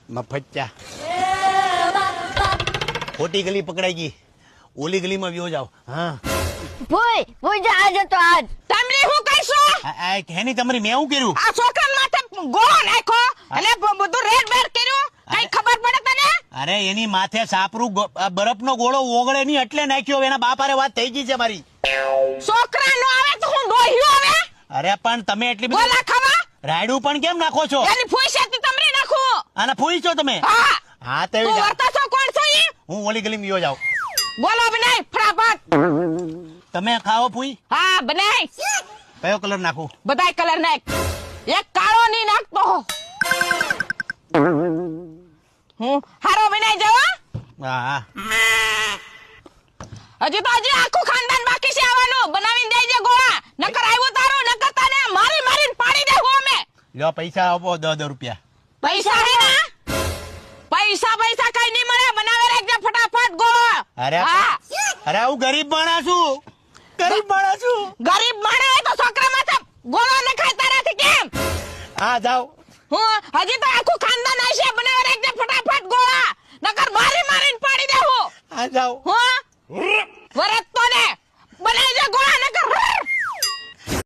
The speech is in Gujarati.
મફચ્ચા ખોટી ગલી પકડાઈ ગઈ, ઓલી ગલીમાં વ્યો જાવ. હા ભૂઈ જા જતો આજ તમને શું કહીશો? હેની તમારી મેં શું કર્યું? આ છોકરા માથે ગોળો નાખ્યો અને બધું રેડ બેડ કર્યું, કઈ ખબર પડે તને? અરે એની માથે સાપરું બરફનો ગોળો ઓગળે નહીં એટલે નાખ્યો. એના બાપારે વાત થઈ ગઈ છે મારી. છોકરા નો આવે તો હું ડોહ્યો આવે. અરે પણ તમે એટલી બધી બોલા ખાવા રાયડું પણ કેમ નાખો છો? એની ફૂઈસેથી તમને નાખું. આના ફૂઈ છો તમે? હા હા તું તો વર્તા છો કોણ છો ઈ? હું ઓલી ગલીમાં વ્યો જાવ. બોલો બનાય ફટાફટ. તમે ખાઓ ફૂઈ? હા બનાય. કયો કલર નાખું? બધાય કલર નાખ, એક કાળો ની નાખતો. હું હારો બનાય જાવ. હા હજી આખું ખાનદાન બાકી છે આવવાનું. બનાવીને દેજે ગોળા, નકર આવ્યો તારો, નકર તને મારી મારીને પાડી દેવું અમે. લ્યો પૈસા આપો 10 રૂપિયા. પૈસા હે ને? પૈસા કઈ નહીં મળે. બનાવે રાખજે ફટાફટ ગોળો. અરે હા અરે હું ગરીબ માણસ છું, ગરીબ માણસ છું. ગરીબ માણસ તો છોકરા માથે ગોળો ન ખાતા નથી કેમ? હા જાઓ. હું હજી તો આખું ખાનદાન આવશે. બનાવે રાખજે ફટાફટ ગોળા, નકર મારી મારીને પાડી દેવું. હા જાઓ. હું વરત તો ને બનાવી દે ગોળા, નકર